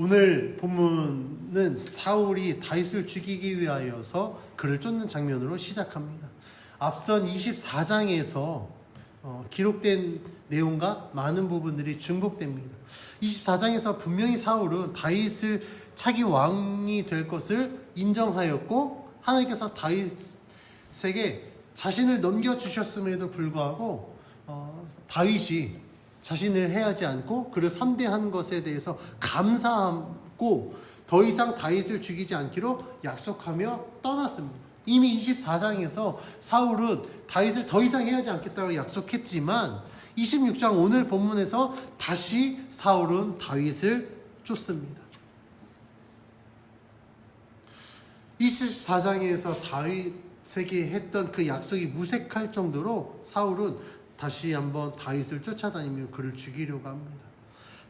오늘 본문은 사울이 다윗을 죽이기 위하여서 그를 쫓는 장면으로 시작합니다. 앞선 24장에서 기록된 내용과 많은 부분들이 중복됩니다. 24장에서 분명히 사울은 다윗을 차기 왕이 될 것을 인정하였고 하나님께서 다윗에게 자신을 넘겨주셨음에도 불구하고 다윗이 자신을 해하지 않고 그를 선대한 것에 대해서 감사하고 더 이상 다윗을 죽이지 않기로 약속하며 떠났습니다. 이미 24장에서 사울은 다윗을 더 이상 해하지 않겠다고 약속했지만 26장 오늘 본문에서 다시 사울은 다윗을 쫓습니다. 24장에서 다윗에게 했던 그 약속이 무색할 정도로 사울은 다시 한번 다윗을 쫓아다니며 그를 죽이려고 합니다.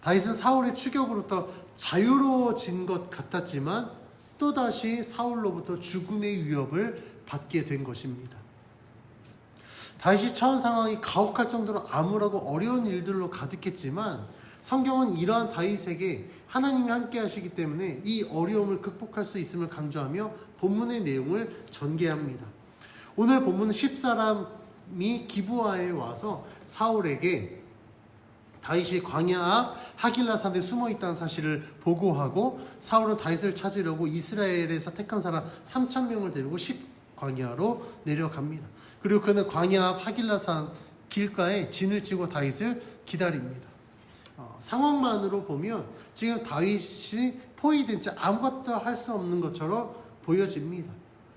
다윗은 사울의 추격으로부터 자유로워진 것 같았지만 또다시 사울로부터 죽음의 위협을 받게 된 것입니다. 다윗이 처한 상황이 가혹할 정도로 암울하고 어려운 일들로 가득했지만 성경은 이러한 다윗에게 하나님이 함께 하시기 때문에 이 어려움을 극복할 수 있음을 강조하며 본문의 내용을 전개합니다. 오늘 본문은 10사람이 기브아에 와서 사울에게 다윗이 광야 앞 하길라산에 숨어 있다는 사실을 보고하고 사울은 다윗을 찾으려고 이스라엘에서 택한 사람 3,000명을 데리고 10광야로 내려갑니다. 그리고 그는 광야 앞 하길라산 길가에 진을 치고 다윗을 기다립니다. 상황만으로 보면 지금 다윗이 포위된 채 아무것도 할 수 없는 것처럼 보여집니다.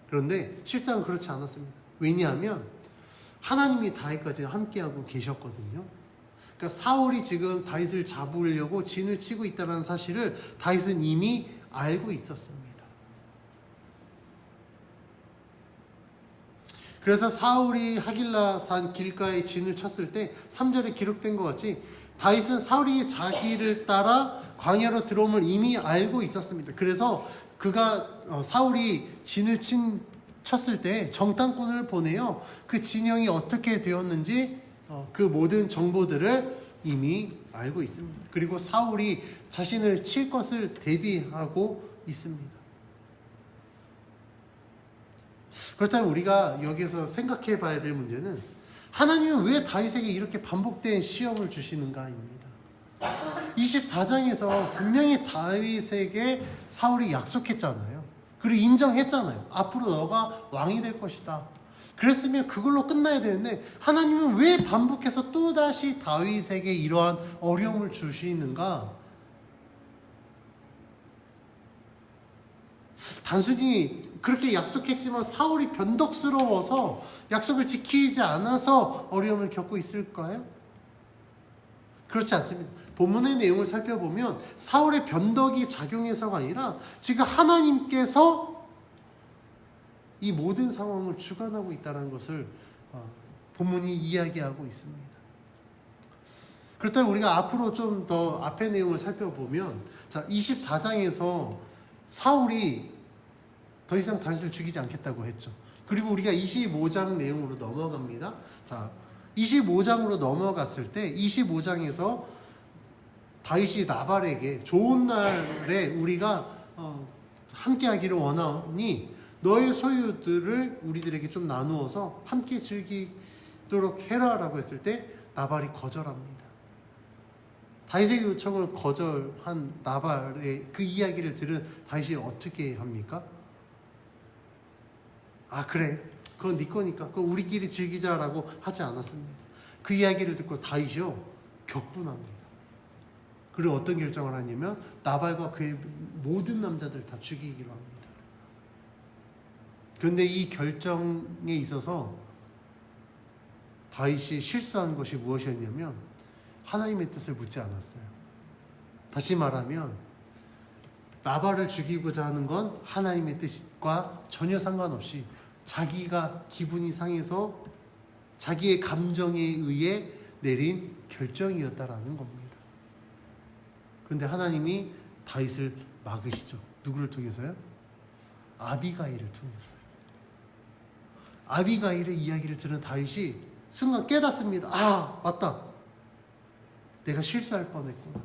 그런데 실상은 그렇지 않았습니다. 왜냐하면 하나님이 다윗과 지금 함께하고 계셨거든요. 그러니까 사울이 지금 다윗을 잡으려고 진을 치고 있다는 사실을 다윗은 이미 알고 있었습니다. 그래서 사울이 하길라산 길가에 진을 쳤을 때 3절에 기록된 것 같이 다윗은 사울이 자기를 따라 광야로 들어옴을 이미 알고 있었습니다. 그래서 사울이 진을 쳤을 때 정탐꾼을 보내요. 그 진영이 어떻게 되었는지 그 모든 정보들을 이미 알고 있습니다. 그리고 사울이 자신을 칠 것을 대비하고 있습니다. 그렇다면 우리가 여기서 생각해 봐야 될 문제는 하나님은 왜 다윗에게 이렇게 반복된 시험을 주시는가입니다. 24장에서 분명히 다윗에게 사울이 약속했잖아요. 그리고 인정했잖아요. 앞으로 너가 왕이 될 것이다. 그랬으면 그걸로 끝나야 되는데 하나님은 왜 반복해서 또다시 다윗에게 이러한 어려움을 주시는가? 단순히 그렇게 약속했지만 사울이 변덕스러워서 약속을 지키지 않아서 어려움을 겪고 있을까요? 그렇지 않습니다. 본문의 내용을 살펴보면 사울의 변덕이 작용해서가 아니라 지금 하나님께서 이 모든 상황을 주관하고 있다는 것을 본문이 이야기하고 있습니다. 그렇다면 우리가 앞으로 좀 더 앞의 내용을 살펴보면 24장에서 사울이 더 이상 다윗을 죽이지 않겠다고 했죠. 그리고 우리가 25장 내용으로 넘어갑니다. 25장으로 넘어갔을 때 25장에서 다윗이 나발에게 좋은 날에 우리가 함께 하기를 원하니 너의 소유들을 우리들에게 좀 나누어서 함께 즐기도록 해라라고 했을 때 나발이 거절합니다. 다윗의 요청을 거절한 나발의 그 이야기를 들은 다윗이 어떻게 합니까? 그래, 그건 네 거니까 그거 우리끼리 즐기자라고 하지 않았습니다. 그 이야기를 듣고 다윗이요 격분합니다. 그리고 어떤 결정을 하냐면 나발과 그의 모든 남자들 다 죽이기로 합니다. 그런데 이 결정에 있어서 다윗이 실수한 것이 무엇이었냐면 하나님의 뜻을 묻지 않았어요. 다시 말하면 나발을 죽이고자 하는 건 하나님의 뜻과 전혀 상관없이 자기가 기분이 상해서 자기의 감정에 의해 내린 결정이었다라는 겁니다. 그런데 하나님이 다윗을 막으시죠. 누구를 통해서요? 아비가일을 통해서요. 아비가일의 이야기를 들은 다윗이 순간 깨닫습니다. 맞다. 내가 실수할 뻔했구나.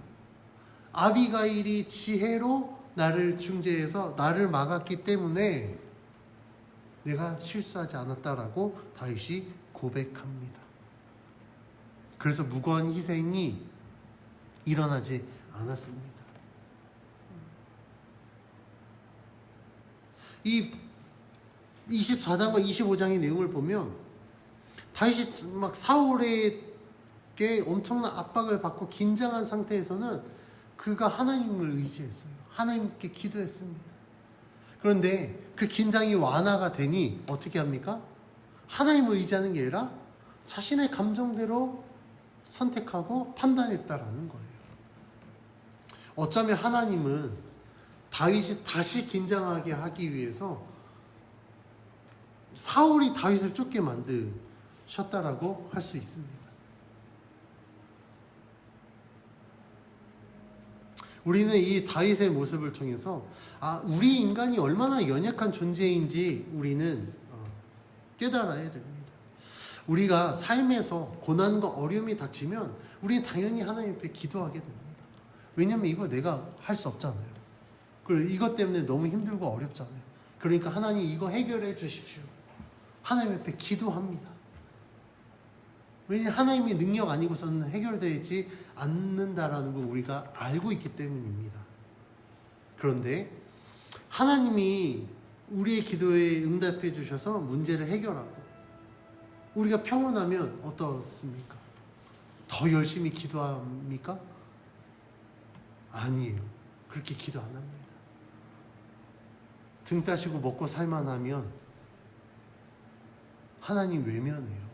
아비가일이 지혜로 나를 중재해서 나를 막았기 때문에 내가 실수하지 않았다라고 다윗이 고백합니다. 그래서 무고한 희생이 일어나지 않았습니다. 이 24장과 25장의 내용을 보면 다윗이 막 사울에게 엄청난 압박을 받고 긴장한 상태에서는 그가 하나님을 의지했어요. 하나님께 기도했습니다. 그런데 그 긴장이 완화가 되니 어떻게 합니까? 하나님을 의지하는 게 아니라 자신의 감정대로 선택하고 판단했다라는 거예요. 어쩌면 하나님은 다윗이 다시 긴장하게 하기 위해서 사울이 다윗을 쫓게 만드셨다라고 할 수 있습니다. 우리는 이 다윗의 모습을 통해서 우리 인간이 얼마나 연약한 존재인지 우리는 깨달아야 됩니다. 우리가 삶에서 고난과 어려움이 닥치면 우리는 당연히 하나님 앞에 기도하게 됩니다. 왜냐하면 이거 내가 할 수 없잖아요. 그리고 이것 때문에 너무 힘들고 어렵잖아요. 그러니까 하나님 이거 해결해 주십시오. 하나님 앞에 기도합니다. 왜냐하면 하나님의 능력 아니고서는 해결되지 않는다라는 걸 우리가 알고 있기 때문입니다. 그런데 하나님이 우리의 기도에 응답해 주셔서 문제를 해결하고 우리가 평온하면 어떻습니까? 더 열심히 기도합니까? 아니에요. 그렇게 기도 안 합니다. 등 따시고 먹고 살만하면 하나님 외면해요.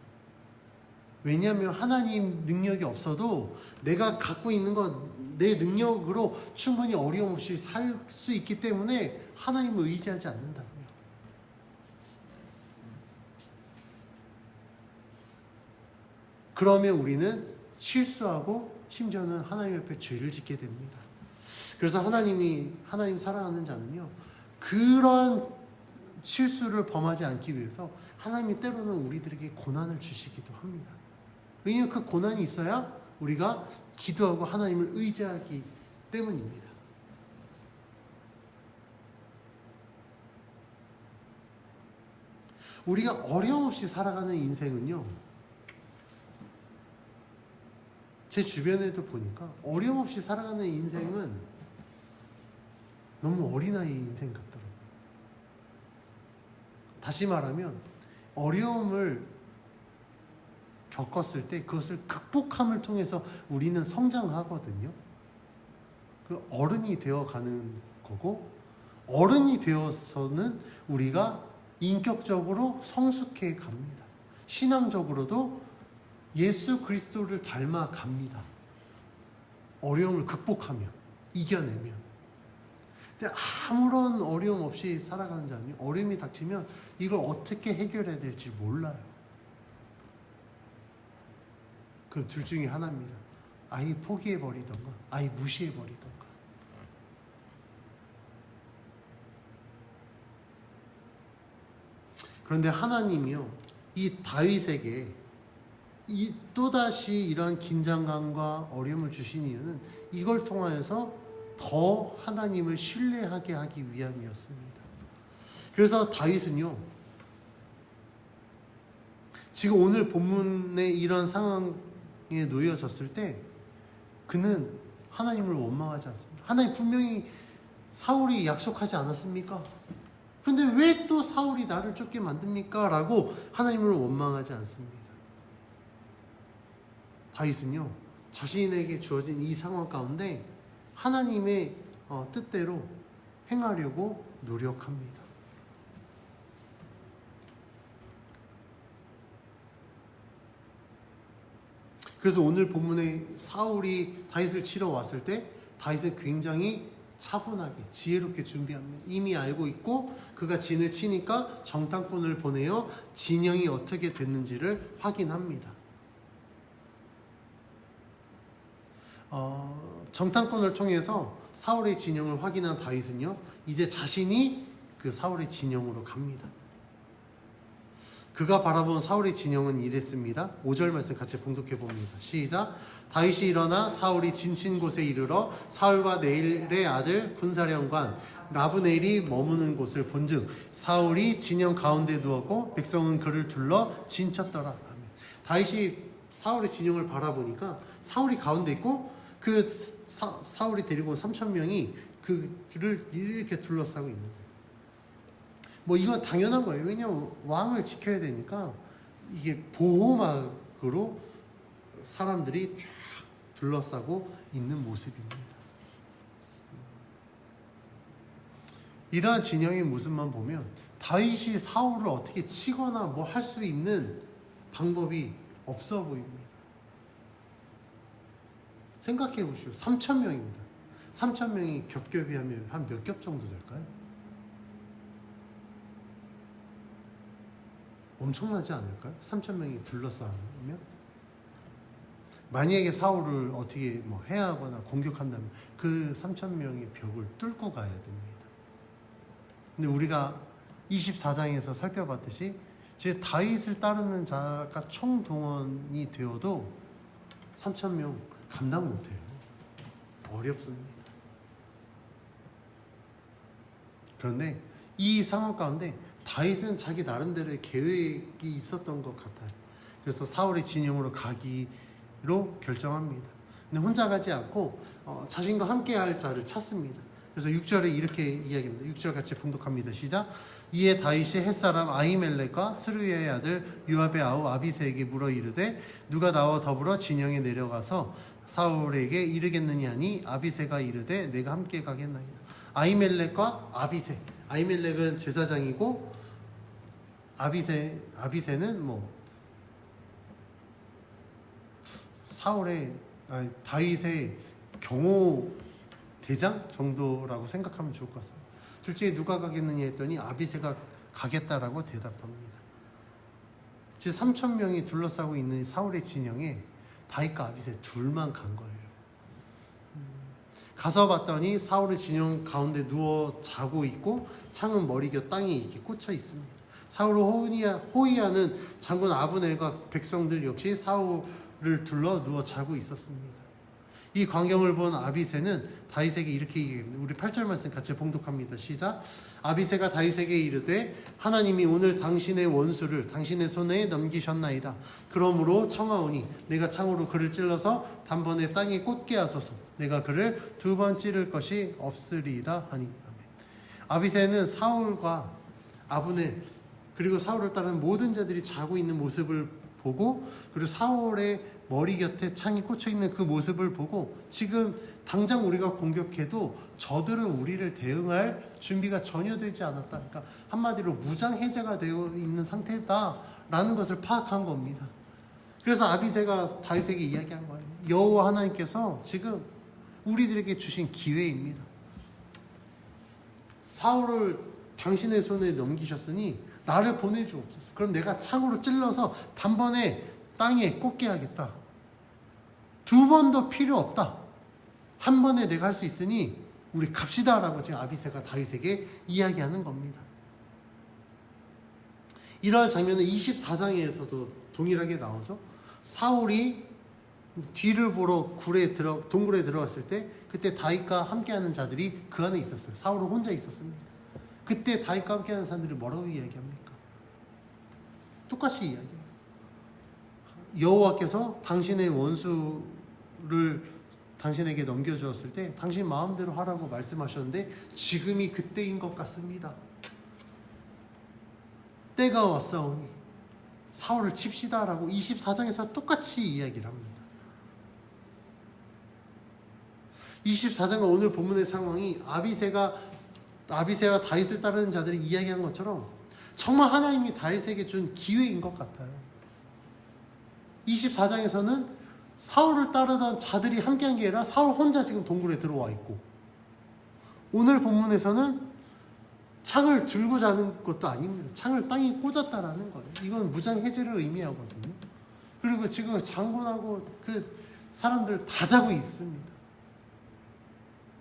왜냐하면 하나님 능력이 없어도 내가 갖고 있는 건 내 능력으로 충분히 어려움 없이 살 수 있기 때문에 하나님을 의지하지 않는다고요. 그러면 우리는 실수하고 심지어는 하나님 앞에 죄를 짓게 됩니다. 그래서 하나님 사랑하는 자는요, 그러한 실수를 범하지 않기 위해서 하나님이 때로는 우리들에게 고난을 주시기도 합니다. 왜냐하면 그 고난이 있어야 우리가 기도하고 하나님을 의지하기 때문입니다. 우리가 어려움 없이 살아가는 인생은요, 제 주변에도 보니까 어려움 없이 살아가는 인생은 너무 어린아이의 인생 같더라고요. 다시 말하면 어려움을 겪었을 때 그것을 극복함을 통해서 우리는 성장하거든요. 그 어른이 되어가는 거고, 어른이 되어서는 우리가 인격적으로 성숙해 갑니다. 신앙적으로도 예수 그리스도를 닮아 갑니다. 어려움을 극복하면, 이겨내면. 근데 아무런 어려움 없이 살아가는 자는 어려움이 닥치면 이걸 어떻게 해결해야 될지 몰라요. 그럼 둘 중에 하나입니다. 아예 포기해버리던가 아예 무시해버리던가. 그런데 하나님이요, 이 다윗에게 또다시 이러한 긴장감과 어려움을 주신 이유는 이걸 통하여서 더 하나님을 신뢰하게 하기 위함이었습니다. 그래서 다윗은요, 지금 오늘 본문의 이런 상황에 놓여졌을 때 그는 하나님을 원망하지 않습니다. 하나님 분명히 사울이 약속하지 않았습니까? 그런데 왜 또 사울이 나를 쫓게 만듭니까? 라고 하나님을 원망하지 않습니다. 다윗은요, 자신에게 주어진 이 상황 가운데 하나님의 뜻대로 행하려고 노력합니다. 그래서 오늘 본문에 사울이 다윗을 치러 왔을 때 다윗은 굉장히 차분하게 지혜롭게 준비합니다. 이미 알고 있고 그가 진을 치니까 정탐꾼을 보내어 진영이 어떻게 됐는지를 확인합니다. 정탐꾼을 통해서 사울의 진영을 확인한 다윗은요, 이제 자신이 그 사울의 진영으로 갑니다. 그가 바라본 사울의 진영은 이랬습니다. 5절 말씀 같이 봉독해 봅니다. 시작. 다윗이 일어나 사울이 진친 곳에 이르러 사울과 네일의 아들 군사령관 나부네일이 머무는 곳을 본즉 사울이 진영 가운데 누웠고 백성은 그를 둘러 진쳤더라. 다윗이 사울의 진영을 바라보니까 사울이 가운데 있고 그 사울이 데리고 온 3천 명이 그를 이렇게 둘러싸고 있는 거예요. 뭐 이건 당연한 거예요. 왜냐하면 왕을 지켜야 되니까 이게 보호막으로 사람들이 쫙 둘러싸고 있는 모습입니다. 이러한 진영의 모습만 보면 다윗이 사울을 어떻게 치거나 뭐 할 수 있는 방법이 없어 보입니다. 생각해 보시오. 3천 명입니다. 3천 명이 겹겹이 하면 한 몇 겹 정도 될까요? 엄청나지 않을까요? 3천 명이 둘러싸면? 만약에 사울을 어떻게 뭐 해하거나 공격한다면 그 3천 명의 벽을 뚫고 가야 됩니다. 근데 우리가 24장에서 살펴봤듯이 제 다윗을 따르는 자가 총동원이 되어도 3천 명 감당 못해요. 어렵습니다. 그런데 이 상황 가운데 다윗은 자기 나름대로의 계획이 있었던 것 같아요. 그래서 사울의 진영으로 가기로 결정합니다. 근데 혼자 가지 않고 자신과 함께할 자를 찾습니다. 그래서 6절에 이렇게 이야기합니다. 6절 같이 봉독합니다. 시작. 이에 다윗이 햇사람 아히멜렉과 스루야의 아들 요압의 아우 아비새에게 물어 이르되 누가 나와 더불어 진영에 내려가서 사울에게 이르겠느냐 하니 아비새가 이르되 내가 함께 가겠나이다. 아히멜렉과 아비새. 아히멜렉은 제사장이고 아비새는 뭐 다윗의 경호 대장 정도라고 생각하면 좋을 것 같습니다. 둘 중에 누가 가겠느냐 했더니 아비새가 가겠다라고 대답합니다. 지금 3천 명이 둘러싸고 있는 사울의 진영에 다윗과 아비새 둘만 간 거예요. 가서 봤더니 사울의 진영 가운데 누워 자고 있고 창은 머리곁 땅에 이렇게 꽂혀 있습니다. 사울 호이아는 장군 아브넬과 백성들 역시 사울을 둘러 누워 자고 있었습니다. 이 광경을 본 아비새는 다윗에게 이렇게 얘기합니다. 우리 8절 말씀 같이 봉독합니다. 시작. 아비새가 다윗에게 이르되 하나님이 오늘 당신의 원수를 당신의 손에 넘기셨나이다. 그러므로 청하오니 내가 창으로 그를 찔러서 단번에 땅에 꽂게 하소서. 내가 그를 2번 찌를 것이 없으리이다 하니. 아멘. 아비새는 사울과 아브넬 그리고 사울을 따르는 모든 자들이 자고 있는 모습을 보고 그리고 사울의 머리 곁에 창이 꽂혀 있는 그 모습을 보고 지금 당장 우리가 공격해도 저들은 우리를 대응할 준비가 전혀 되지 않았다. 그러니까 한마디로 무장 해제가 되어 있는 상태다라는 것을 파악한 겁니다. 그래서 아비새가 다윗에게 이야기한 거예요. 여호와 하나님께서 지금 우리들에게 주신 기회입니다. 사울을 당신의 손에 넘기셨으니 나를 보내주옵소서. 그럼 내가 창으로 찔러서 단번에 땅에 꽂게 하겠다. 2번도 필요 없다. 한 번에 내가 할 수 있으니 우리 갑시다 라고 지금 아비새가 다윗에게 이야기하는 겁니다. 이러한 장면은 24장에서도 동일하게 나오죠. 사울이 뒤를 보러 동굴에 들어갔을 때 그때 다윗과 함께하는 자들이 그 안에 있었어요. 사울은 혼자 있었습니다. 그때 다윗과 함께하는 사람들이 뭐라고 이야기합니까? 똑같이 이야기해요. 여호와께서 당신의 원수를 당신에게 넘겨주었을 때 당신 마음대로 하라고 말씀하셨는데 지금이 그때인 것 같습니다. 때가 왔사오니 사울을 칩시다라고 24장에서 똑같이 이야기를 합니다. 24장과 오늘 본문의 상황이 아비새와 다윗을 따르는 자들이 이야기한 것처럼 정말 하나님이 다윗에게 준 기회인 것 같아요. 24장에서는 사울을 따르던 자들이 함께한 게 아니라 사울 혼자 지금 동굴에 들어와 있고 오늘 본문에서는 창을 들고 자는 것도 아닙니다. 창을 땅에 꽂았다라는 거예요. 이건 무장 해제를 의미하거든요. 그리고 지금 장군하고 그 사람들 다 자고 있습니다.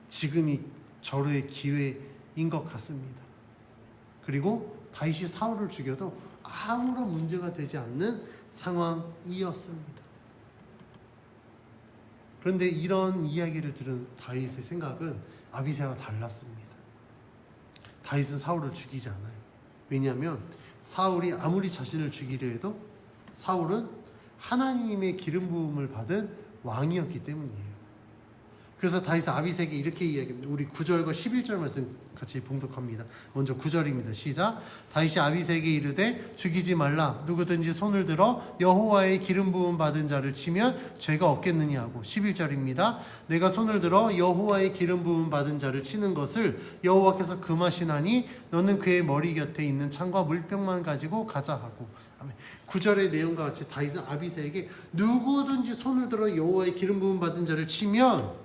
지금이 절호의 기회인 것 같습니다. 그리고 다윗이 사울을 죽여도 아무런 문제가 되지 않는 상황이었습니다. 그런데 이런 이야기를 들은 다윗의 생각은 아비새와 달랐습니다. 다윗은 사울을 죽이지 않아요. 왜냐하면 사울이 아무리 자신을 죽이려 해도 사울은 하나님의 기름 부음을 받은 왕이었기 때문이에요. 그래서 다윗은 아비새에게 이렇게 이야기합니다. 우리 9절과 11절 말씀 같이 봉독합니다. 먼저 9절입니다. 시작. 다윗이 아비새에게 이르되 죽이지 말라. 누구든지 손을 들어 여호와의 기름 부음 받은 자를 치면 죄가 없겠느냐 하고 11절입니다. 내가 손을 들어 여호와의 기름 부음 받은 자를 치는 것을 여호와께서 금하시나니 너는 그의 머리 곁에 있는 창과 물병만 가지고 가자 하고 9절의 내용과 같이 다윗은 아비새에게 누구든지 손을 들어 여호와의 기름 부음 받은 자를 치면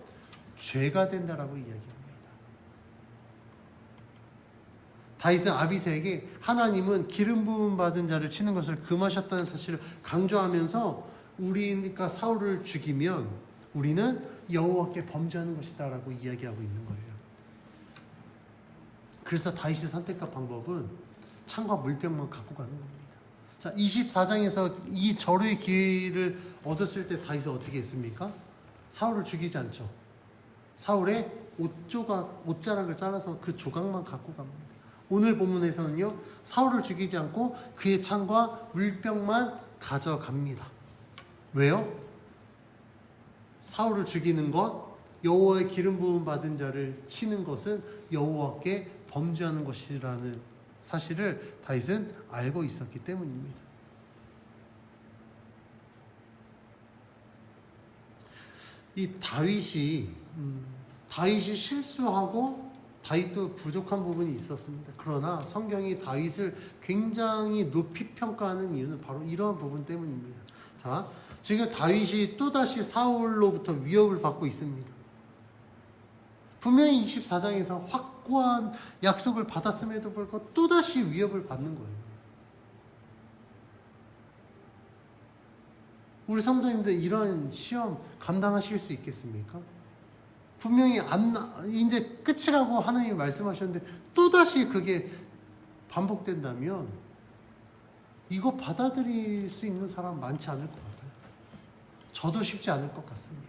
죄가 된다라고 이야기합니다. 다윗은 아비새에게 하나님은 기름 부음 받은 자를 치는 것을 금하셨다는 사실을 강조하면서 우리가 사울을 죽이면 우리는 여호와께 범죄하는 것이다라고 이야기하고 있는 거예요. 그래서 다윗이 선택한 방법은 창과 물병만 갖고 가는 겁니다. 자, 24장에서 이 절호의 기회를 얻었을 때 다윗은 어떻게 했습니까? 사울을 죽이지 않죠. 사울의 옷자락을 잘라서 그 조각만 갖고 갑니다. 오늘 본문에서는요, 사울을 죽이지 않고 그의 창과 물병만 가져갑니다. 왜요? 사울을 죽이는 것, 여호와의 기름 부음 받은 자를 치는 것은 여호와께 범죄하는 것이라는 사실을 다윗은 알고 있었기 때문입니다. 이 다윗이 실수하고 다윗도 부족한 부분이 있었습니다. 그러나 성경이 다윗을 굉장히 높이 평가하는 이유는 바로 이러한 부분 때문입니다. 자, 지금 다윗이 또다시 사울로부터 위협을 받고 있습니다. 분명히 24장에서 확고한 약속을 받았음에도 불구하고 또다시 위협을 받는 거예요. 우리 성도님들 이런 시험 감당하실 수 있겠습니까? 분명히 이제 끝이라고 하나님이 말씀하셨는데 또다시 그게 반복된다면 이거 받아들일 수 있는 사람 많지 않을 것 같아요. 저도 쉽지 않을 것 같습니다.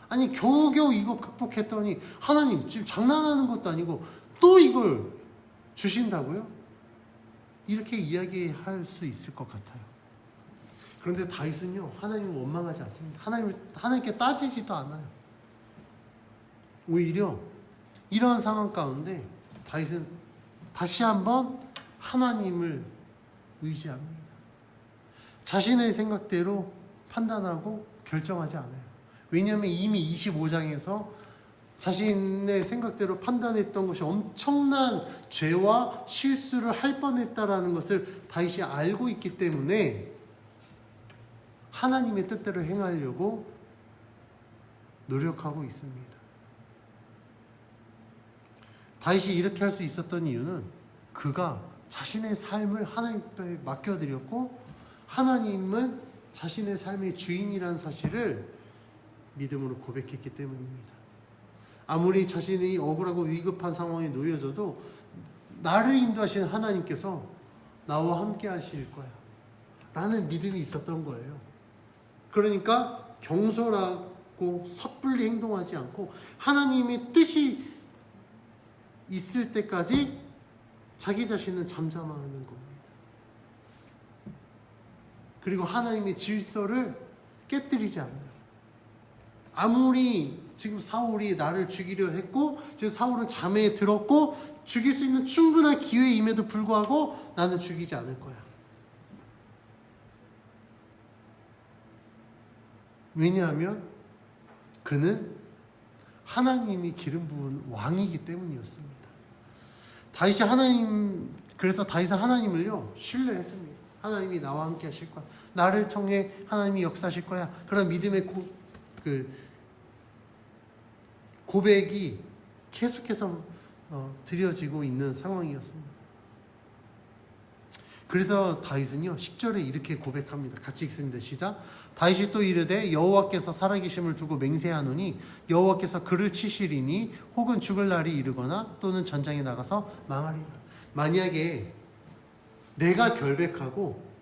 아니 겨우겨우 이거 극복했더니 하나님 지금 장난하는 것도 아니고 또 이걸 주신다고요? 이렇게 이야기할 수 있을 것 같아요. 그런데 다윗은요, 하나님을 원망하지 않습니다. 하나님께 따지지도 않아요. 오히려 이러한 상황 가운데 다윗은 다시 한번 하나님을 의지합니다. 자신의 생각대로 판단하고 결정하지 않아요. 왜냐하면 이미 25장에서 자신의 생각대로 판단했던 것이 엄청난 죄와 실수를 할 뻔했다라는 것을 다윗이 알고 있기 때문에 하나님의 뜻대로 행하려고 노력하고 있습니다. 다윗이 이렇게 할 수 있었던 이유는 그가 자신의 삶을 하나님께 맡겨드렸고 하나님은 자신의 삶의 주인이라는 사실을 믿음으로 고백했기 때문입니다. 아무리 자신이 억울하고 위급한 상황에 놓여져도 나를 인도하시는 하나님께서 나와 함께 하실 거야 라는 믿음이 있었던 거예요. 그러니까 경솔하고 섣불리 행동하지 않고 하나님의 뜻이 있을 때까지 자기 자신은 잠잠하는 겁니다. 그리고 하나님의 질서를 깨뜨리지 않아요. 아무리 지금 사울이 나를 죽이려 했고 지금 사울은 잠에 들었고 죽일 수 있는 충분한 기회임에도 불구하고 나는 죽이지 않을 거야. 왜냐하면 그는 하나님이 기름 부은 왕이기 때문이었습니다. 그래서 다윗은 하나님을요 신뢰했습니다. 하나님이 나와 함께 하실 거야. 나를 통해 하나님이 역사하실 거야. 그런 믿음의 고백이 계속해서 드려지고 있는 상황이었습니다. 그래서 다윗은요 10절에 이렇게 고백합니다. 같이 읽습니다. 시작. 다윗이 또 이르되 여호와께서 살아계심을 두고 맹세하노니 여호와께서 그를 치시리니 혹은 죽을 날이 이르거나 또는 전장에 나가서 망하리라. 만약에 내가 결백하고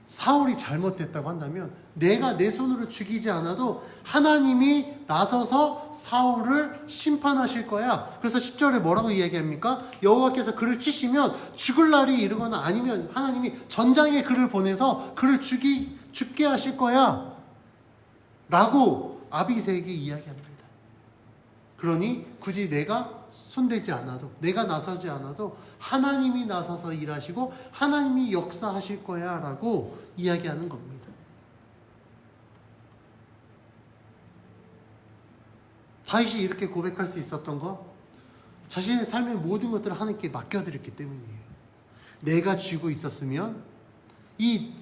사울이 잘못됐다고 한다면 내가 내 손으로 죽이지 않아도 하나님이 나서서 사울을 심판하실 거야. 그래서 10절에 뭐라고 이야기합니까? 여호와께서 그를 치시면 죽을 날이 이르거나 아니면 하나님이 전장에 그를 보내서 그를 죽게 하실 거야 라고 아비새에게 이야기합니다. 그러니 굳이 내가 손대지 않아도, 내가 나서지 않아도 하나님이 나서서 일하시고 하나님이 역사하실 거야 라고 이야기하는 겁니다. 다윗이 이렇게 고백할 수 있었던 거, 자신의 삶의 모든 것들을 하나님께 맡겨드렸기 때문이에요. 내가 쥐고 있었으면 이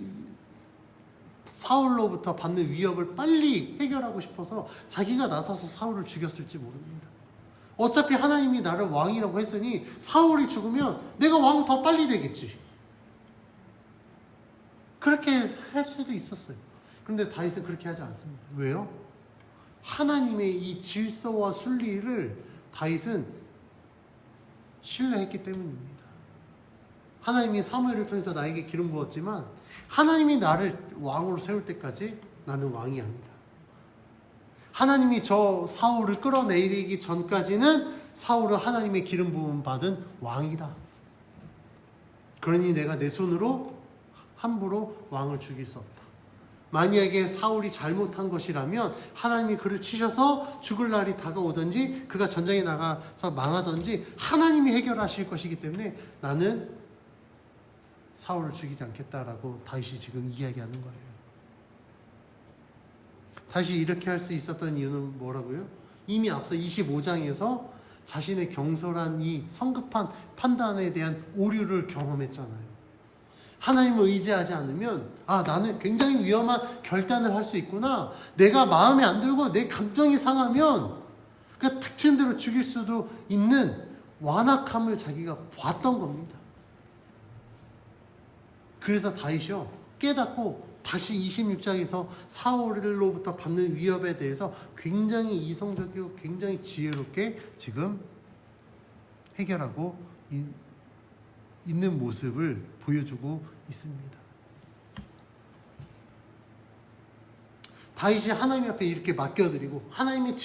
사울로부터 받는 위협을 빨리 해결하고 싶어서 자기가 나서서 사울을 죽였을지 모릅니다. 어차피 하나님이 나를 왕이라고 했으니 사울이 죽으면 내가 왕 더 빨리 되겠지. 그렇게 할 수도 있었어요. 그런데 다윗은 그렇게 하지 않습니다. 왜요? 하나님의 이 질서와 순리를 다윗은 신뢰했기 때문입니다. 하나님이 사무엘을 통해서 나에게 기름 부었지만 하나님이 나를 왕으로 세울 때까지 나는 왕이 아니다. 하나님이 저 사울을 끌어내리기 전까지는 사울은 하나님의 기름 부음 받은 왕이다. 그러니 내가 내 손으로 함부로 왕을 죽일 수 없다. 만약에 사울이 잘못한 것이라면 하나님이 그를 치셔서 죽을 날이 다가오든지 그가 전장에 나가서 망하든지 하나님이 해결하실 것이기 때문에 나는 사울을 죽이지 않겠다라고 다윗이 지금 이야기하는 거예요. 다시 이렇게 할 수 있었던 이유는 뭐라고요? 이미 앞서 25장에서 자신의 경솔한 이 성급한 판단에 대한 오류를 경험했잖아요. 하나님을 의지하지 않으면 나는 굉장히 위험한 결단을 할 수 있구나. 내가 마음에 안 들고 내 감정이 상하면 그냥 닥친 대로 죽일 수도 있는 완악함을 자기가 봤던 겁니다. 그래서 다윗이요 깨닫고 다시 26장에서 사울로부터 받는 위협에 대해서 굉장히 이성적이고 굉장히 지혜롭게 지금 해결하고 있는 모습을 보여주고 있습니다. 다윗이 하나님 앞에 이렇게 맡겨드리고 하나님의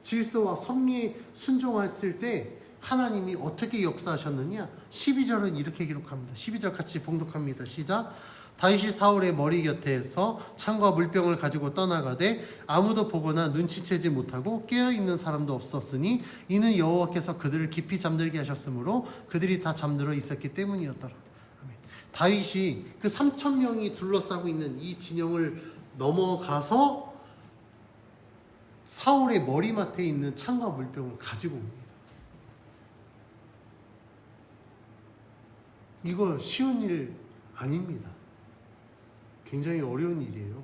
질서와 섭리에 순종했을 때 하나님이 어떻게 역사하셨느냐? 12절은 이렇게 기록합니다. 12절 같이 봉독합니다. 시작. 다윗이 사울의 머리 곁에서 창과 물병을 가지고 떠나가되 아무도 보거나 눈치채지 못하고 깨어있는 사람도 없었으니 이는 여호와께서 그들을 깊이 잠들게 하셨으므로 그들이 다 잠들어 있었기 때문이었더라. 아멘. 다윗이 그 3,000명이 둘러싸고 있는 이 진영을 넘어가서 사울의 머리맡에 있는 창과 물병을 가지고 옵니다. 이거 쉬운 일 아닙니다. 굉장히 어려운 일이에요.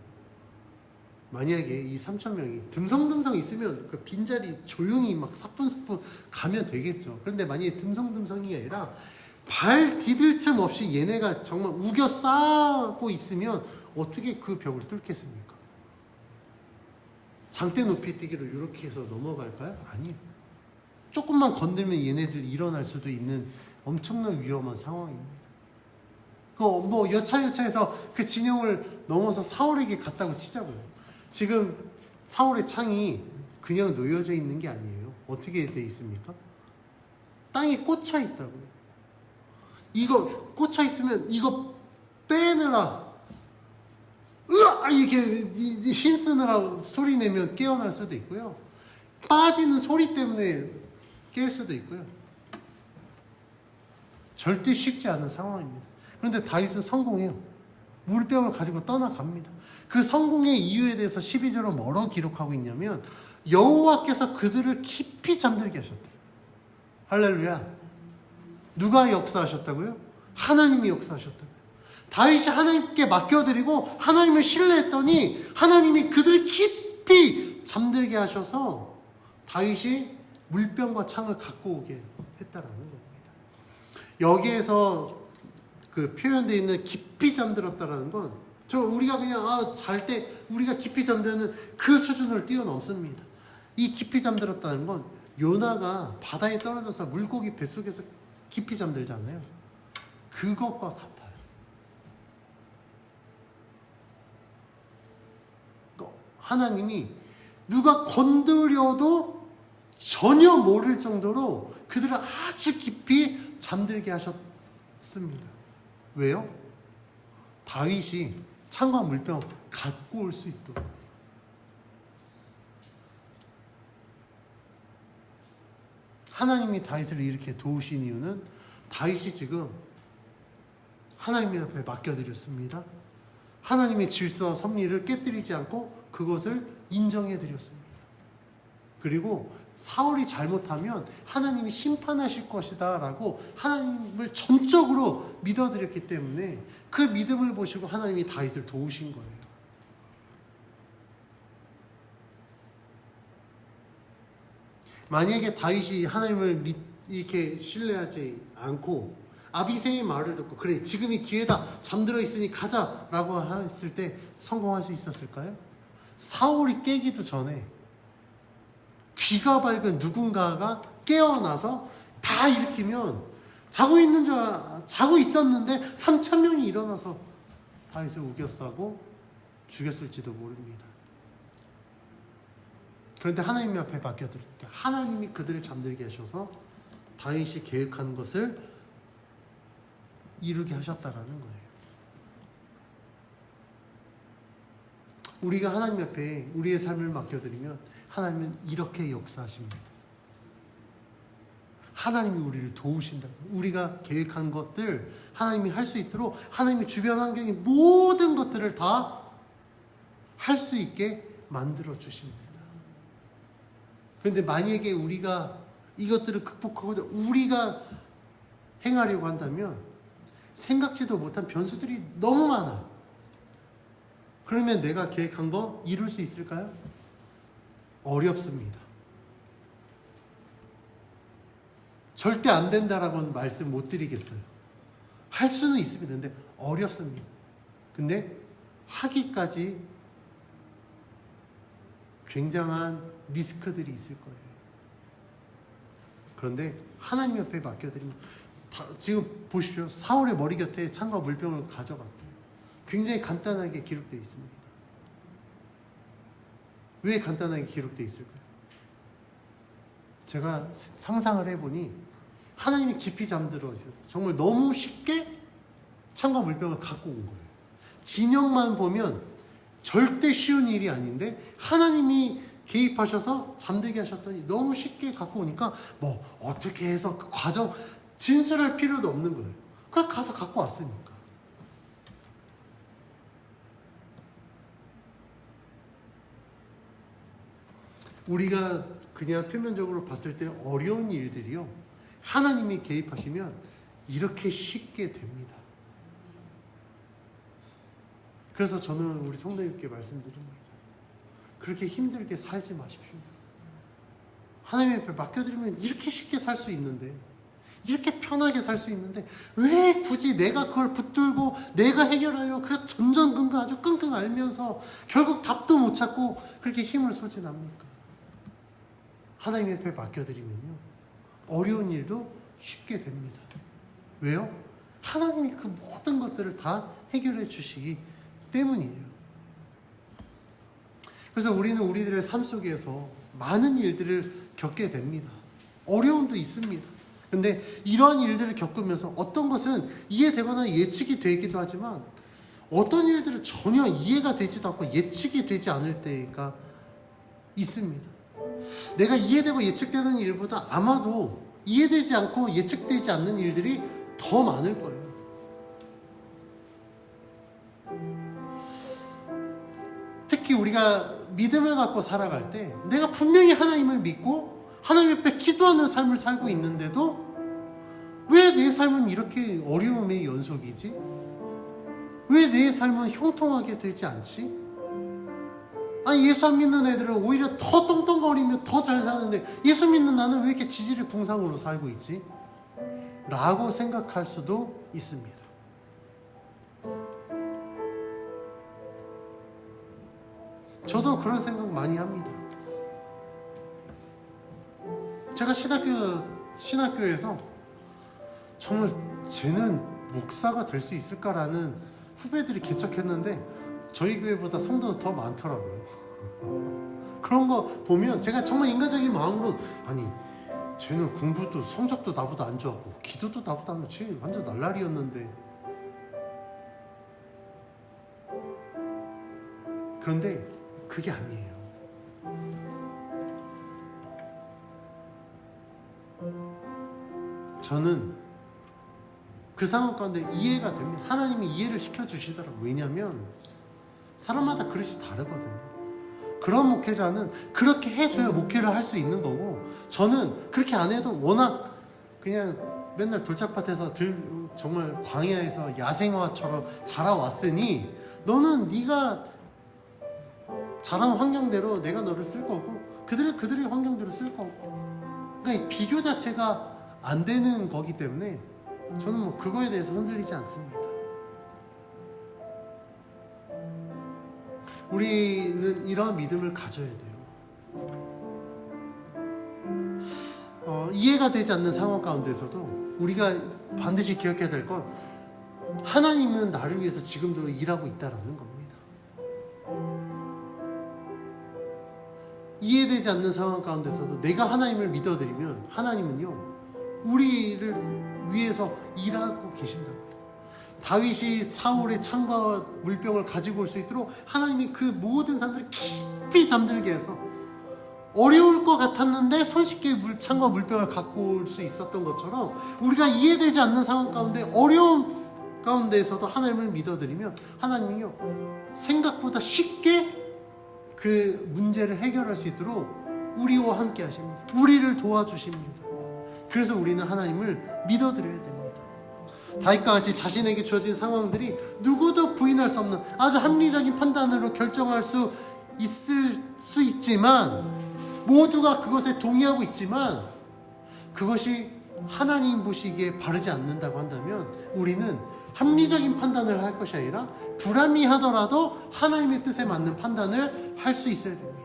만약에 이 3,000명이 듬성듬성 있으면 그 빈자리 조용히 막 사뿐사뿐 가면 되겠죠. 그런데 만약에 듬성듬성이 아니라 발 디딜 틈 없이 얘네가 정말 우겨 싸고 있으면 어떻게 그 벽을 뚫겠습니까? 장대 높이 뛰기로 이렇게 해서 넘어갈까요? 아니요. 조금만 건들면 얘네들 일어날 수도 있는 엄청난 위험한 상황입니다. 여차여차해서 그 진영을 넘어서 사울에게 갔다고 치자고요. 지금 사울의 창이 그냥 놓여져 있는 게 아니에요. 어떻게 돼 있습니까? 땅에 꽂혀 있다고요. 이거 꽂혀 있으면 이거 빼느라 이렇게 힘쓰느라 소리 내면 깨어날 수도 있고요. 빠지는 소리 때문에 깰 수도 있고요. 절대 쉽지 않은 상황입니다. 그런데 다윗은 성공해요. 물병을 가지고 떠나갑니다. 그 성공의 이유에 대해서 12절은 뭐라고 기록하고 있냐면 여호와께서 그들을 깊이 잠들게 하셨대요. 할렐루야. 누가 역사하셨다고요? 하나님이 역사하셨다고요. 다윗이 하나님께 맡겨드리고 하나님을 신뢰했더니 하나님이 그들을 깊이 잠들게 하셔서 다윗이 물병과 창을 갖고 오게 했다라는 겁니다. 여기에서 그 표현되어 있는 깊이 잠들었다라는 건 우리가 그냥 잘 때 우리가 깊이 잠드는 그 수준을 뛰어넘습니다. 이 깊이 잠들었다는 건 요나가 바다에 떨어져서 물고기 뱃속에서 깊이 잠들잖아요. 그것과 같아요. 하나님이 누가 건드려도 전혀 모를 정도로 그들을 아주 깊이 잠들게 하셨습니다. 왜요? 다윗이 창과 물병 갖고 올 수 있도록. 하나님이 다윗을 이렇게 도우신 이유는 다윗이 지금 하나님 앞에 맡겨드렸습니다. 하나님의 질서와 섭리를 깨뜨리지 않고 그것을 인정해드렸습니다. 그리고 사울이 잘못하면 하나님이 심판하실 것이다 라고 하나님을 전적으로 믿어드렸기 때문에 그 믿음을 보시고 하나님이 다윗을 도우신 거예요. 만약에 다윗이 하나님을 이렇게 신뢰하지 않고 아비새의 말을 듣고 그래 지금이 기회다 잠들어 있으니 가자 라고 했을 때 성공할 수 있었을까요? 사울이 깨기도 전에 귀가 밝은 누군가가 깨어나서 다 일으키면 자고 있었는데 3,000명이 일어나서 다윗을 우겨싸고 죽였을지도 모릅니다. 그런데 하나님 앞에 맡겨드릴 때 하나님이 그들을 잠들게 하셔서 다윗이 계획한 것을 이루게 하셨다라는 거예요. 우리가 하나님 앞에 우리의 삶을 맡겨드리면 하나님은 이렇게 역사하십니다. 하나님이 우리를 도우신다. 우리가 계획한 것들 하나님이 할 수 있도록 하나님이 주변 환경의 모든 것들을 다 할 수 있게 만들어 주십니다. 그런데 만약에 우리가 이것들을 극복하고 우리가 행하려고 한다면 생각지도 못한 변수들이 너무 많아요. 그러면 내가 계획한 거 이룰 수 있을까요? 어렵습니다. 절대 안 된다라고는 말씀 못 드리겠어요. 할 수는 있습니다. 근데 어렵습니다. 근데 하기까지 굉장한 리스크들이 있을 거예요. 그런데 하나님 옆에 맡겨드리면 지금 보십시오. 사울의 머리 곁에 창과 물병을 가져갔대요. 굉장히 간단하게 기록되어 있습니다. 왜 간단하게 기록되어 있을까요? 제가 상상을 해보니 하나님이 깊이 잠들어 있어서 정말 너무 쉽게 창과 물병을 갖고 온 거예요. 진영만 보면 절대 쉬운 일이 아닌데 하나님이 개입하셔서 잠들게 하셨더니 너무 쉽게 갖고 오니까 뭐 어떻게 해서 그 과정 진술할 필요도 없는 거예요. 그냥 가서 갖고 왔으니까. 우리가 그냥 표면적으로 봤을 때 어려운 일들이요, 하나님이 개입하시면 이렇게 쉽게 됩니다. 그래서 저는 우리 성도님께 말씀드립니다. 그렇게 힘들게 살지 마십시오. 하나님 앞에 맡겨드리면 이렇게 쉽게 살 수 있는데, 이렇게 편하게 살 수 있는데 왜 굳이 내가 그걸 붙들고 내가 해결하려고 그 전전긍긍 아주 끙끙 앓면서 결국 답도 못 찾고 그렇게 힘을 소진합니까? 하나님 앞에 맡겨드리면요, 어려운 일도 쉽게 됩니다. 왜요? 하나님이 그 모든 것들을 다 해결해 주시기 때문이에요. 그래서 우리는 우리들의 삶 속에서 많은 일들을 겪게 됩니다. 어려움도 있습니다. 근데 이러한 일들을 겪으면서 어떤 것은 이해되거나 예측이 되기도 하지만 어떤 일들은 전혀 이해가 되지도 않고 예측이 되지 않을 때가 있습니다. 내가 이해되고 예측되는 일보다 아마도 이해되지 않고 예측되지 않는 일들이 더 많을 거예요. 특히 우리가 믿음을 갖고 살아갈 때 내가 분명히 하나님을 믿고 하나님 앞에 기도하는 삶을 살고 있는데도 왜 내 삶은 이렇게 어려움의 연속이지? 왜 내 삶은 형통하게 되지 않지? 아니, 예수 안 믿는 애들은 오히려 더 떵떵거리며 더 잘 사는데 예수 믿는 나는 왜 이렇게 지질이 궁상으로 살고 있지? 라고 생각할 수도 있습니다. 저도 그런 생각 많이 합니다. 제가 신학교에서 정말 쟤는 목사가 될 수 있을까라는 후배들이 개척했는데 저희 교회보다 성도도 더 많더라고요. 그런 거 보면 제가 정말 인간적인 마음으로, 아니 쟤는 공부도 성적도 나보다 안 좋았고 기도도 나보다 안 좋지, 완전 날라리였는데. 그런데 그게 아니에요. 저는 그 상황 가운데 이해가 됩니다. 하나님이 이해를 시켜주시더라고요. 왜냐하면 사람마다 그릇이 다르거든요. 그런 목회자는 그렇게 해줘야 목회를 할 수 있는 거고, 저는 그렇게 안 해도 워낙 그냥 맨날 돌짝밭에서 정말 광야에서 야생화처럼 자라왔으니 너는 네가 자란 환경대로 내가 너를 쓸 거고 그들의 환경대로 쓸 거고, 그러니까 비교 자체가 안 되는 거기 때문에 저는 뭐 그거에 대해서 흔들리지 않습니다. 우리는 이러한 믿음을 가져야 돼요. 이해가 되지 않는 상황 가운데서도 우리가 반드시 기억해야 될 건, 하나님은 나를 위해서 지금도 일하고 있다라는 겁니다. 이해되지 않는 상황 가운데서도 내가 하나님을 믿어드리면 하나님은요 우리를 위해서 일하고 계신다고요. 다윗이 사울의 창과 물병을 가지고 올 수 있도록 하나님이 그 모든 사람들을 깊이 잠들게 해서 어려울 것 같았는데 손쉽게 창과 물병을 갖고 올 수 있었던 것처럼, 우리가 이해되지 않는 상황 가운데 어려움 가운데에서도 하나님을 믿어드리면 하나님은요 생각보다 쉽게 그 문제를 해결할 수 있도록 우리와 함께 하십니다. 우리를 도와주십니다. 그래서 우리는 하나님을 믿어드려야 됩니다. 다윗과 같이 자신에게 주어진 상황들이 누구도 부인할 수 없는 아주 합리적인 판단으로 결정할 수 있지만, 모두가 그것에 동의하고 있지만 그것이 하나님 보시기에 바르지 않는다고 한다면 우리는 합리적인 판단을 할 것이 아니라 불합리하더라도 하나님의 뜻에 맞는 판단을 할 수 있어야 됩니다.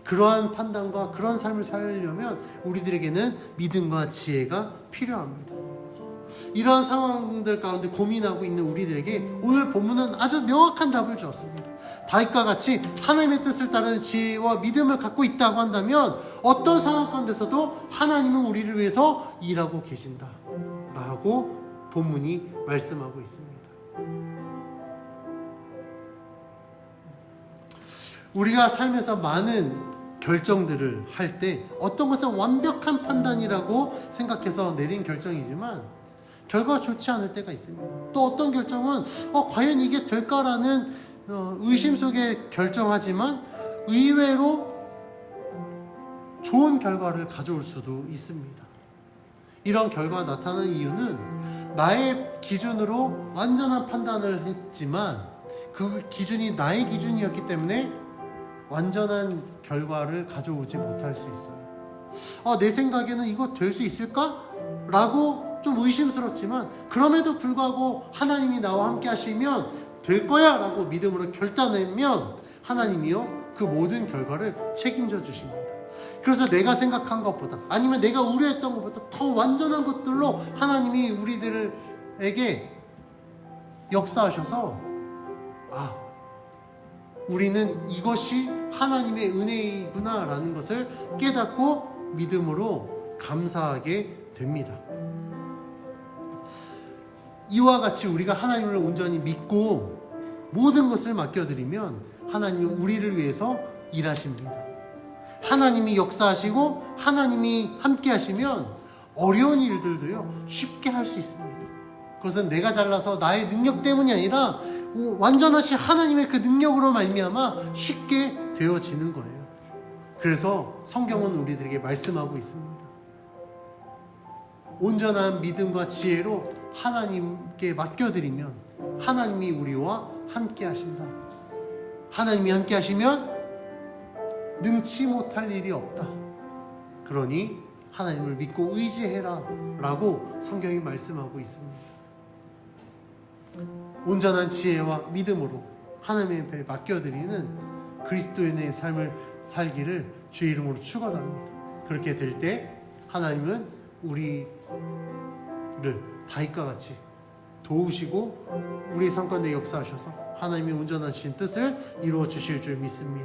그러한 판단과 그런 삶을 살려면 우리들에게는 믿음과 지혜가 필요합니다. 이러한 상황들 가운데 고민하고 있는 우리들에게 오늘 본문은 아주 명확한 답을 주었습니다. 다윗과 같이 하나님의 뜻을 따르는 지혜와 믿음을 갖고 있다고 한다면 어떤 상황 가운데서도 하나님은 우리를 위해서 일하고 계신다 라고 본문이 말씀하고 있습니다. 우리가 삶에서 많은 결정들을 할 때 어떤 것은 완벽한 판단이라고 생각해서 내린 결정이지만 결과가 좋지 않을 때가 있습니다. 또 어떤 결정은 과연 이게 될까라는 의심 속에 결정하지만 의외로 좋은 결과를 가져올 수도 있습니다. 이런 결과가 나타나는 이유는 나의 기준으로 완전한 판단을 했지만 그 기준이 나의 기준이었기 때문에 완전한 결과를 가져오지 못할 수 있어요. 내 생각에는 이거 될 수 있을까? 라고 좀 의심스럽지만 그럼에도 불구하고 하나님이 나와 함께 하시면 될 거야 라고 믿음으로 결단하면 하나님이요 그 모든 결과를 책임져 주십니다. 그래서 내가 생각한 것보다 아니면 내가 우려했던 것보다 더 완전한 것들로 하나님이 우리들에게 역사하셔서 우리는 이것이 하나님의 은혜이구나 라는 것을 깨닫고 믿음으로 감사하게 됩니다. 이와 같이 우리가 하나님을 온전히 믿고 모든 것을 맡겨드리면 하나님은 우리를 위해서 일하십니다. 하나님이 역사하시고 하나님이 함께 하시면 어려운 일들도요 쉽게 할 수 있습니다. 그것은 내가 잘나서 나의 능력 때문이 아니라 완전하신 하나님의 그 능력으로 말미암아 쉽게 되어지는 거예요. 그래서 성경은 우리들에게 말씀하고 있습니다. 온전한 믿음과 지혜로 하나님께 맡겨드리면 하나님이 우리와 함께 하신다. 하나님이 함께 하시면 능치 못할 일이 없다. 그러니 하나님을 믿고 의지해라 라고 성경이 말씀하고 있습니다. 온전한 지혜와 믿음으로 하나님 앞에 맡겨드리는 그리스도인의 삶을 살기를 주의 이름으로 축원합니다. 그렇게 될 때 하나님은 우리를 다윗과 같이 도우시고 우리 삶 가운데 역사하셔서 하나님이 온전하신 뜻을 이루어 주실 줄 믿습니다.